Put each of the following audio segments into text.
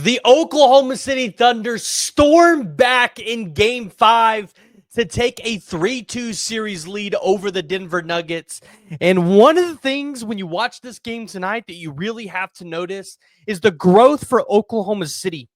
The Oklahoma City Thunder stormed back in Game 5 to take a 3-2 series lead over the Denver Nuggets. And one of the things when you watch this game tonight that you really have to notice is the growth for Oklahoma City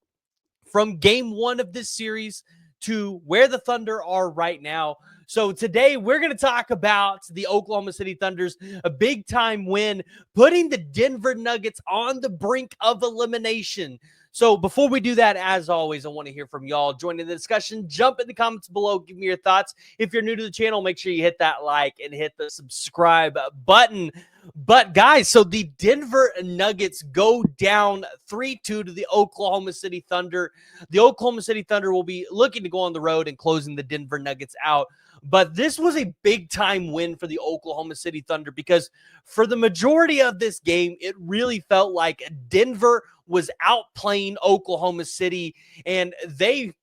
from Game 1 of this series to where the Thunder are right now. So today we're going to talk about the Oklahoma City Thunder's a big-time win, putting the Denver Nuggets on the brink of elimination. So before we do that, as always, I want to hear from y'all. Join in the discussion. Jump in the comments below. Give me your thoughts. If you're new to the channel, make sure you hit that like and hit the subscribe button. But guys, so the Denver Nuggets go down 3-2 to the Oklahoma City Thunder. The Oklahoma City Thunder will be looking to go on the road and closing the Denver Nuggets out. But this was a big-time win for the Oklahoma City Thunder because for the majority of this game, it really felt like Denver was outplaying Oklahoma City, and they,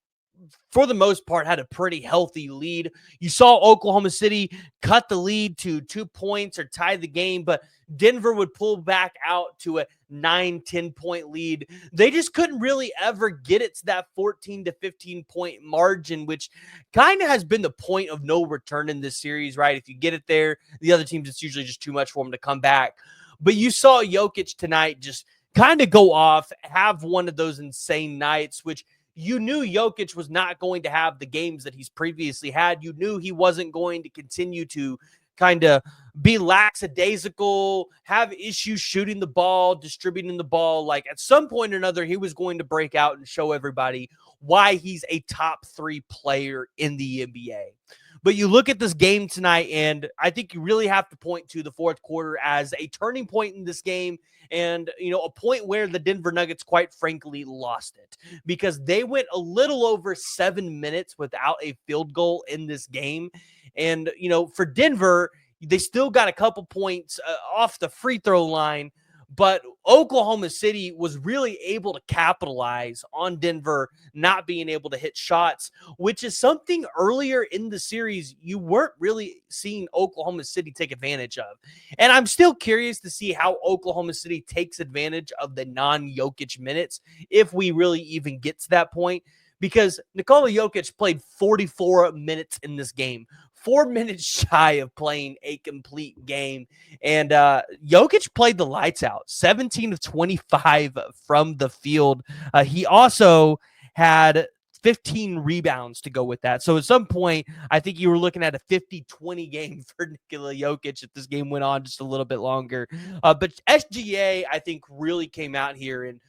for the most part, had a pretty healthy lead. You saw Oklahoma City cut the lead to 2 points or tie the game, but Denver would pull back out to a 9-10 point lead. They just couldn't really ever get it to that 14 to 15 point margin, which kind of has been the point of no return in this series, right? If you get it there, the other teams, it's usually just too much for them to come back. But you saw Jokic tonight just kind of go off, have one of those insane nights, which you knew Jokic was not going to have the games that he's previously had. You knew he wasn't going to continue to kind of be lackadaisical, have issues shooting the ball, distributing the ball. Like at some point or another, he was going to break out and show everybody why he's a top 3 player in the NBA. But you look at this game tonight, and I think you really have to point to the fourth quarter as a turning point in this game and, a point where the Denver Nuggets, quite frankly, lost it because they went a little over 7 minutes without a field goal in this game. And, for Denver, they still got a couple points off the free throw line, but Oklahoma City was really able to capitalize on Denver not being able to hit shots, which is something earlier in the series you weren't really seeing Oklahoma City take advantage of. And I'm still curious to see how Oklahoma City takes advantage of the non-Jokic minutes, if we really even get to that point, because Nikola Jokic played 44 minutes in this game. 4 minutes shy of playing a complete game. And Jokic played the lights out, 17 of 25 from the field. He also had 15 rebounds to go with that. So at some point, I think you were looking at a 50-20 game for Nikola Jokic if this game went on just a little bit longer. But SGA, I think, really came out here and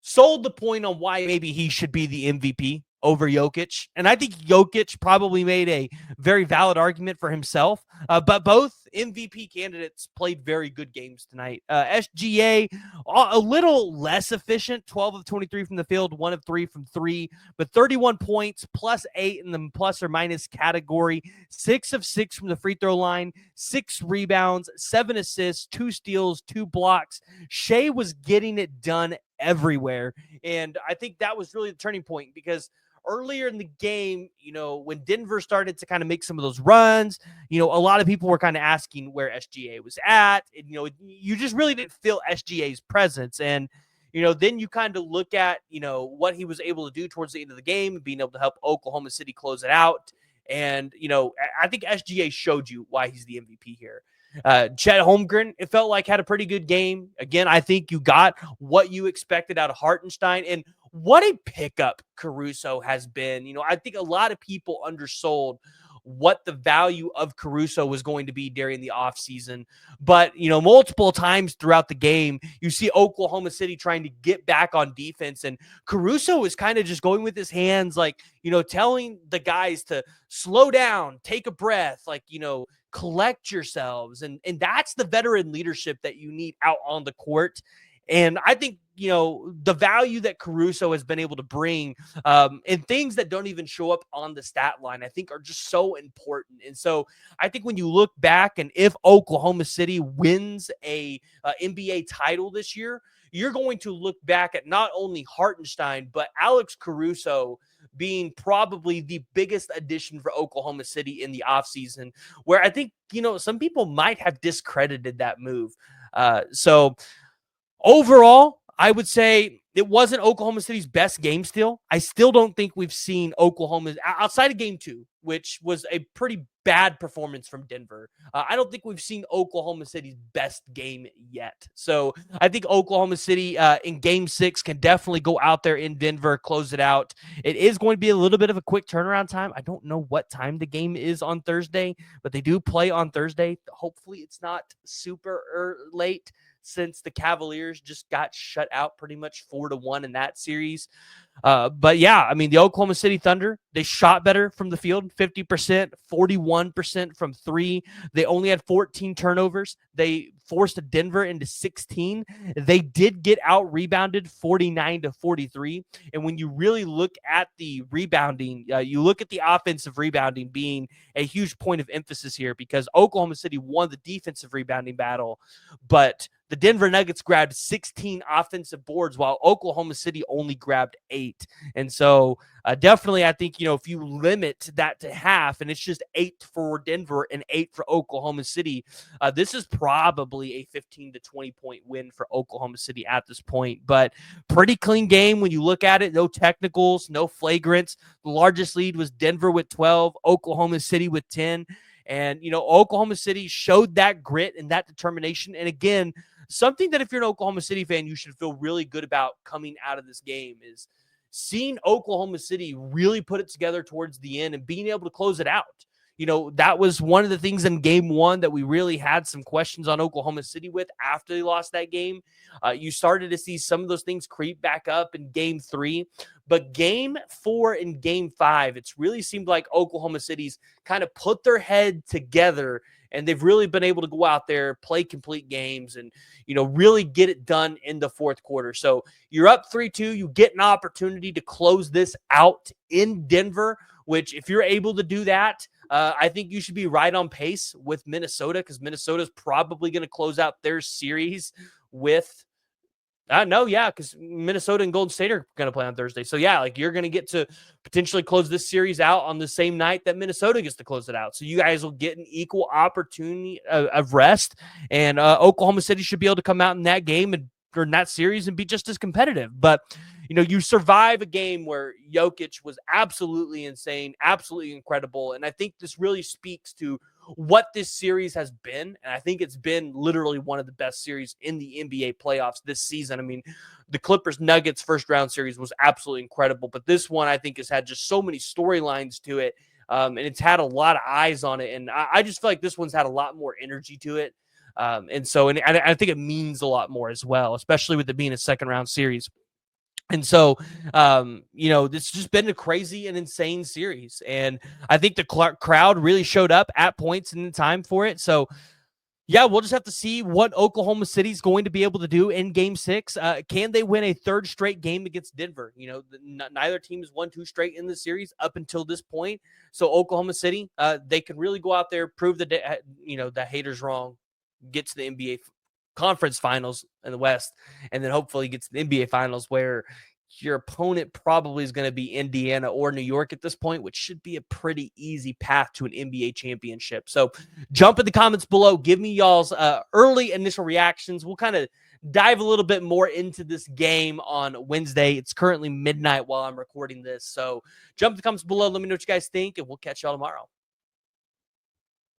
sold the point on why maybe he should be the MVP over Jokic. And I think Jokic probably made a very valid argument for himself. But both MVP candidates played very good games tonight. SGA, a little less efficient, 12 of 23 from the field, 1 of 3 from 3, but 31 points, +8 in the plus or minus category, 6 of 6 from the free throw line, 6 rebounds, 7 assists, 2 steals, 2 blocks. Shai was getting it done everywhere. And I think that was really the turning point because earlier in the game, when Denver started to kind of make some of those runs, a lot of people were kind of asking where SGA was at. And, you just really didn't feel SGA's presence. And, then you kind of look at, what he was able to do towards the end of the game, being able to help Oklahoma City close it out. And, I think SGA showed you why he's the MVP here. Chet Holmgren, it felt like, had a pretty good game. Again, I think you got what you expected out of Hartenstein, and what a pickup Caruso has been. I think a lot of people undersold what the value of Caruso was going to be during the offseason. But, multiple times throughout the game, you see Oklahoma City trying to get back on defense, and Caruso is kind of just going with his hands, like, telling the guys to slow down, take a breath, like, collect yourselves. And that's the veteran leadership that you need out on the court. And I think, the value that Caruso has been able to bring and things that don't even show up on the stat line, I think are just so important. And so I think when you look back and if Oklahoma City wins a NBA title this year, you're going to look back at not only Hartenstein, but Alex Caruso being probably the biggest addition for Oklahoma City in the offseason, where I think, some people might have discredited that move. So overall, I would say it wasn't Oklahoma City's best game still. I still don't think we've seen Oklahoma outside of game 2, which was a pretty bad performance from Denver. I don't think we've seen Oklahoma City's best game yet. So I think Oklahoma City in game 6 can definitely go out there in Denver, close it out. It is going to be a little bit of a quick turnaround time. I don't know what time the game is on Thursday, but they do play on Thursday. Hopefully it's not super late, since the Cavaliers just got shut out pretty much 4-1 in that series. But yeah, I mean, the Oklahoma City Thunder, they shot better from the field, 50%, 41% from 3. They only had 14 turnovers. They forced Denver into 16. They did get out rebounded 49-43. And when you really look at the rebounding, you look at the offensive rebounding being a huge point of emphasis here, because Oklahoma City won the defensive rebounding battle, but the Denver Nuggets grabbed 16 offensive boards while Oklahoma City only grabbed 8. And so definitely, I think, if you limit that to half and it's just 8 for Denver and 8 for Oklahoma City, this is probably a 15 to 20 point win for Oklahoma City at this point. But pretty clean game when you look at it. No technicals, no flagrants. The largest lead was Denver with 12, Oklahoma City with 10. And, Oklahoma City showed that grit and that determination. And again, something that if you're an Oklahoma City fan, you should feel really good about coming out of this game is seeing Oklahoma City really put it together towards the end and being able to close it out. That was one of the things in game 1 that we really had some questions on Oklahoma City with after they lost that game. You started to see some of those things creep back up in game 3. But game 4 and game 5, it's really seemed like Oklahoma City's kind of put their head together, and they've really been able to go out there, play complete games, and, really get it done in the fourth quarter. So you're up 3-2. You get an opportunity to close this out in Denver, which if you're able to do that, I think you should be right on pace with Minnesota, because Minnesota's probably going to close out their series with because Minnesota and Golden State are going to play on Thursday. So, yeah, you're going to get to potentially close this series out on the same night that Minnesota gets to close it out. So you guys will get an equal opportunity of rest, and Oklahoma City should be able to come out in that game or in that series and be just as competitive. But, you survive a game where Jokic was absolutely insane, absolutely incredible. And I think this really speaks to what this series has been. And I think it's been literally one of the best series in the NBA playoffs this season. I mean, the Clippers-Nuggets first round series was absolutely incredible, but this one I think has had just so many storylines to it. And it's had a lot of eyes on it. And I just feel like this one's had a lot more energy to it. And I think it means a lot more as well, especially with it being a second round series. And so, it's just been a crazy and insane series. And I think the crowd really showed up at points in time for it. So, yeah, we'll just have to see what Oklahoma City's going to be able to do in game 6. Can they win a third straight game against Denver? Neither team has won 2 straight in the series up until this point. So Oklahoma City, they can really go out there, prove the haters wrong, get to the NBA conference finals in the West, and then hopefully get to the NBA finals, where your opponent probably is going to be Indiana or New York at this point, which should be a pretty easy path to an NBA championship. So jump in the comments below. Give me y'all's early initial reactions. We'll kind of dive a little bit more into this game on Wednesday. It's currently midnight while I'm recording this. So jump in the comments below. Let me know what you guys think, and we'll catch y'all tomorrow.